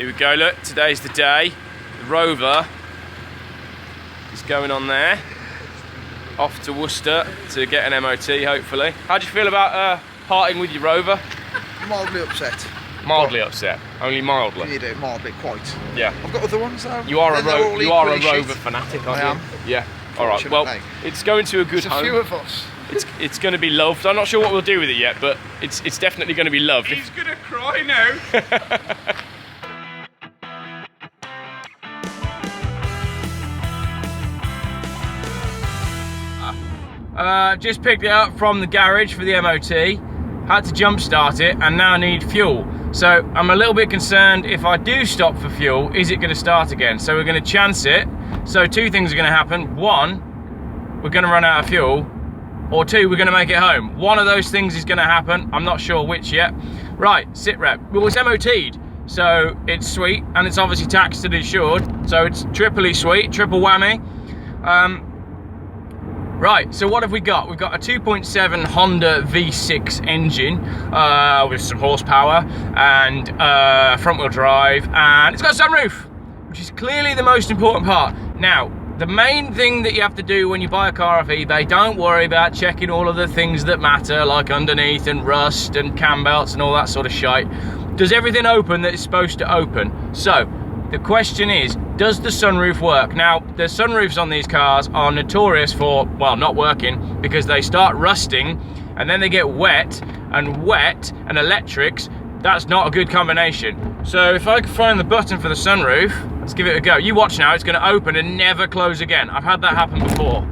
Here we go, look, today's the day. The Rover is going on there. Off to Worcester to get an MOT, hopefully. How do you feel about parting with your Rover? Mildly upset. Mildly upset, only mildly. You do, mildly, quite. Yeah. I've got other ones though. You are a Rover fanatic, aren't you? I am. Yeah. All right. Well, it's going to a good home. There's a few of us. It's going to be loved. I'm not sure what we'll do with it yet, but it's definitely going to be loved. He's going to cry now. Just picked it up from the garage for the MOT. Had to jump start it and now need fuel. So I'm a little bit concerned if I do stop for fuel, is it going to start again? So we're going to chance it. So two things are going to happen. One, we're going to run out of fuel, or two, we're going to make it home. One of those things is going to happen. I'm not sure which yet. Right, sit rep. Well, it's MOT'd, so it's sweet, and it's obviously taxed and insured, so it's triply sweet, triple whammy. Right, so what have we got? We've got a 2.7 Honda V6 engine with some horsepower and front-wheel drive, and it's got a sunroof, which is clearly the most important part. Now, the main thing that you have to do when you buy a car off eBay, don't worry about checking all of the things that matter, like underneath and rust and cam belts and all that sort of shite. Does everything open that it's supposed to open? So, the question is, does the sunroof work? Now, the sunroofs on these cars are notorious for, well, not working, because they start rusting and then they get wet and electrics. That's not a good combination. So if I can find the button for the sunroof, let's give it a go. You watch now, it's gonna open and never close again. I've had that happen before.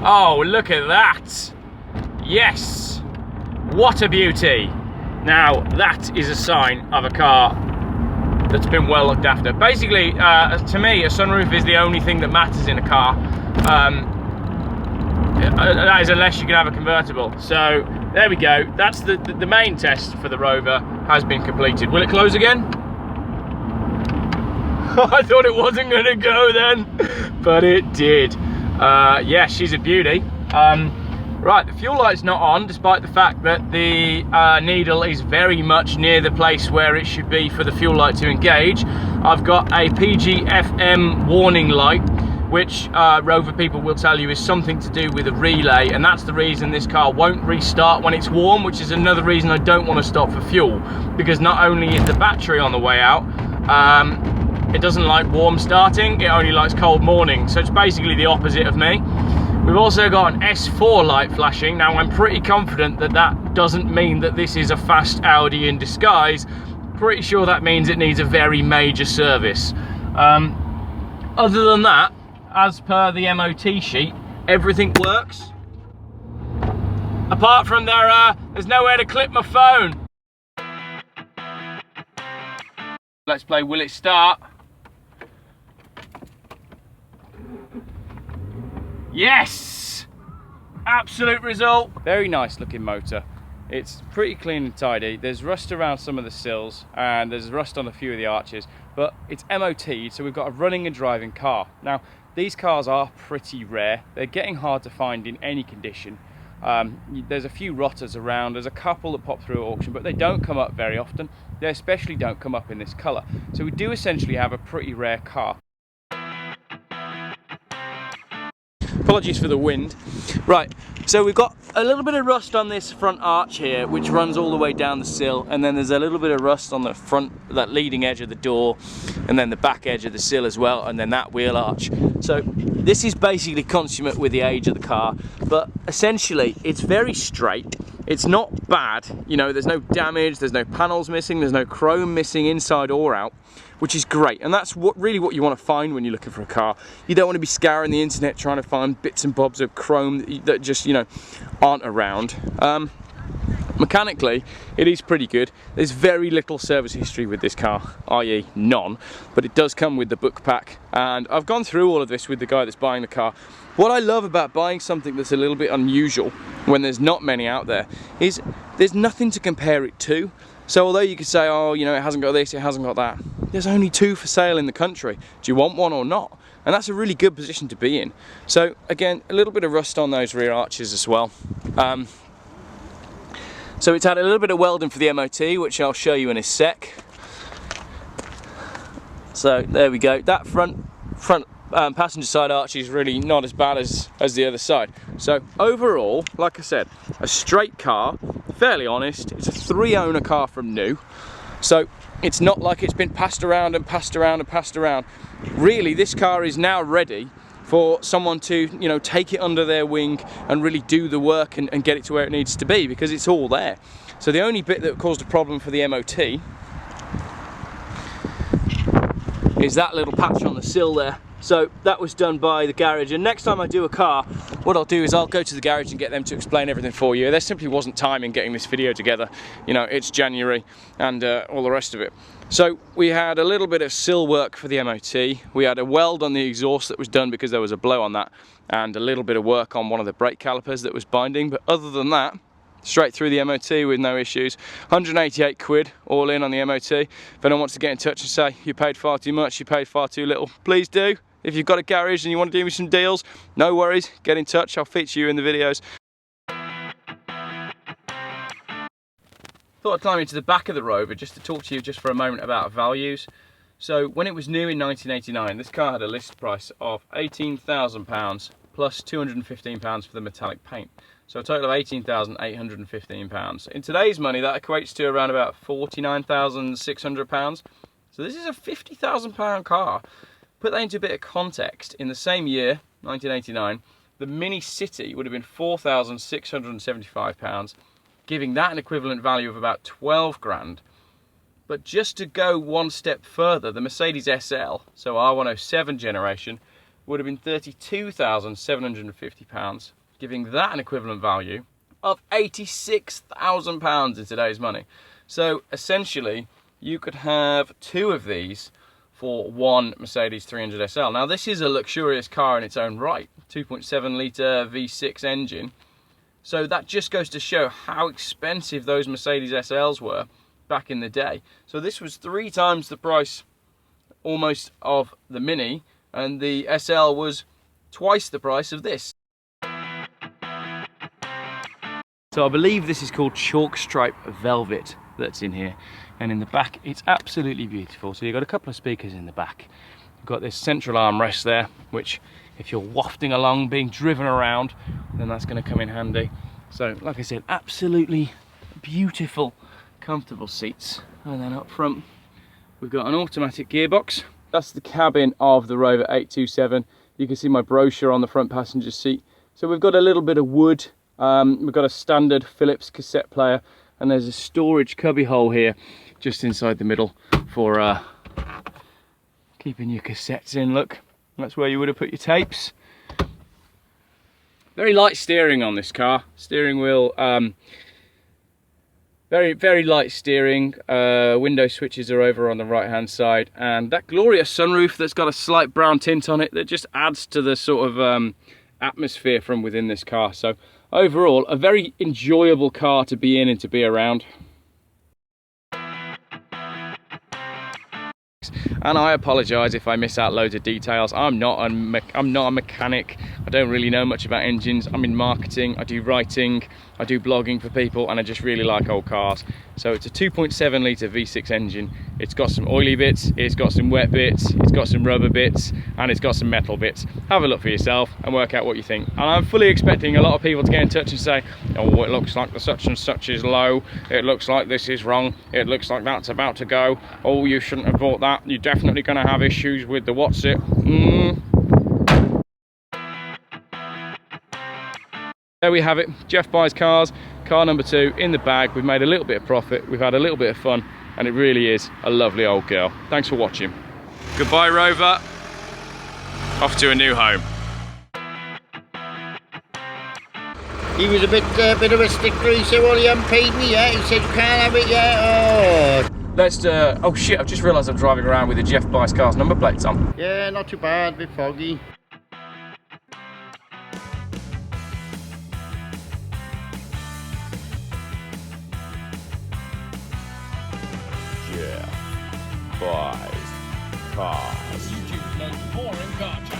Oh, look at that. Yes, what a beauty. Now, that is a sign of a car that's been well looked after. Basically, to me, a sunroof is the only thing that matters in a car. That is unless you can have a convertible. So, there we go. That's the main test for the Rover has been completed. Will it close again? I thought it wasn't going to go then, but it did. Yeah, she's a beauty. Right, the fuel light's not on, despite the fact that the needle is very much near the place where it should be for the fuel light to engage. I've got a PGFM warning light, which Rover people will tell you is something to do with a relay, and that's the reason this car won't restart when it's warm, which is another reason I don't want to stop for fuel, because not only is the battery on the way out, it doesn't like warm starting, it only likes cold morning, so it's basically the opposite of me. We've also got an S4 light flashing. Now, I'm pretty confident that that doesn't mean that this is a fast Audi in disguise. Pretty sure that means it needs a very major service. Other than that, as per the MOT sheet, everything works. Apart from there's nowhere to clip my phone. Let's play Will It Start? Yes! Absolute result. Very nice looking motor. It's pretty clean and tidy. There's rust around some of the sills and there's rust on a few of the arches, but it's MOT'd, so we've got a running and driving car. Now, these cars are pretty rare. They're getting hard to find in any condition. There's a few rotters around. There's a couple that pop through at auction, but they don't come up very often. They especially don't come up in this colour. So we do essentially have a pretty rare car. Apologies for the wind. Right, so we've got a little bit of rust on this front arch here, which runs all the way down the sill, and then there's a little bit of rust on the front, that leading edge of the door, and then the back edge of the sill as well, and then that wheel arch. So this is basically consummate with the age of the car, but essentially it's very straight. It's not bad, you know, there's no damage, there's no panels missing, there's no chrome missing inside or out, which is great. And that's really what you want to find when you're looking for a car. You don't want to be scouring the internet trying to find bits and bobs of chrome that just, you know, aren't around. Mechanically, it is pretty good. There's very little service history with this car, i.e. none, but it does come with the book pack. And I've gone through all of this with the guy that's buying the car. What I love about buying something that's a little bit unusual, when there's not many out there, is there's nothing to compare it to. So although you could say, oh, you know, it hasn't got this, it hasn't got that, there's only 2 for sale in the country. Do you want one or not? And that's a really good position to be in. So again, a little bit of rust on those rear arches as well. So it's had a little bit of welding for the MOT, which I'll show you in a sec. So there we go. That front passenger side arch is really not as bad as the other side. So overall, like I said, a straight car, fairly honest. It's a 3-owner car from new. So it's not like it's been passed around and passed around and passed around. Really, this car is now ready for someone to, you know, take it under their wing and really do the work and get it to where it needs to be, because it's all there. So the only bit that caused a problem for the MOT is that little patch on the sill there. So that was done by the garage, and next time I do a car, what I'll do is I'll go to the garage and get them to explain everything for you. There simply wasn't time in getting this video together. You know, it's January and all the rest of it. So we had a little bit of sill work for the MOT. We had a weld on the exhaust that was done because there was a blow on that, and a little bit of work on one of the brake calipers that was binding. But other than that, straight through the MOT with no issues. 188 quid all in on the MOT. If anyone wants to get in touch and say you paid far too much, you paid far too little, please do. If you've got a garage and you want to do me some deals, no worries, get in touch, I'll feature you in the videos. Thought I'd climb into the back of the Rover just to talk to you just for a moment about values. So when it was new in 1989, this car had a list price of £18,000 plus £215 for the metallic paint. So a total of £18,815. In today's money, that equates to around about £49,600. So this is a £50,000 car. Put that into a bit of context, in the same year, 1989, the Mini City would have been £4,675, giving that an equivalent value of about 12 grand. But just to go one step further, the Mercedes SL, so R107 generation, would have been £32,750, giving that an equivalent value of £86,000 in today's money. So essentially, you could have two of these for one Mercedes 300 SL. Now this is a luxurious car in its own right, 2.7 litre V6 engine. So that just goes to show how expensive those Mercedes SLs were back in the day. So this was 3 times the price almost of the Mini, and the SL was twice the price of this. So I believe this is called chalk stripe velvet that's in here, and in the back it's absolutely beautiful. So you've got a couple of speakers in the back. You've got this central armrest there, which if you're wafting along, being driven around, then that's going to come in handy. So like I said, absolutely beautiful, comfortable seats. And then up front we've got an automatic gearbox. That's the cabin of the Rover 827. You can see my brochure on the front passenger seat. So we've got a little bit of wood. We've got a standard Philips cassette player, and there's a storage cubby hole here just inside the middle for keeping your cassettes in. Look, that's where you would have put your tapes. Very light steering on this car. Steering wheel, very light steering. Window switches are over on the right hand side, and that glorious sunroof that's got a slight brown tint on it that just adds to the sort of atmosphere from within this car. So overall, a very enjoyable car to be in and to be around. And I apologise if I miss out loads of details. I'm not a mechanic. I don't really know much about engines. I'm in marketing, I do writing, I do blogging for people, and I just really like old cars. So it's a 2.7 litre V6 engine. It's got some oily bits, it's got some wet bits, it's got some rubber bits, and it's got some metal bits. Have a look for yourself and work out what you think. And I'm fully expecting a lot of people to get in touch and say, oh, it looks like the such and such is low, it looks like this is wrong, it looks like that's about to go, oh, you shouldn't have bought that, you're definitely going to have issues with the what's it. There we have it, Geoff buys cars, car number 2 in the bag. We've made a little bit of profit, we've had a little bit of fun, and it really is a lovely old girl. Thanks for watching. Goodbye, Rover. Off to a new home. He was a bit of a sticker. He said, well, you haven't paid me yet. He said, you can't have it yet. Oh. Let's, oh shit, I've just realised I'm driving around with the Geoff buys cars number plates on. Yeah, not too bad, a bit foggy. Geoff buys cars. YouTube's most boring car channel.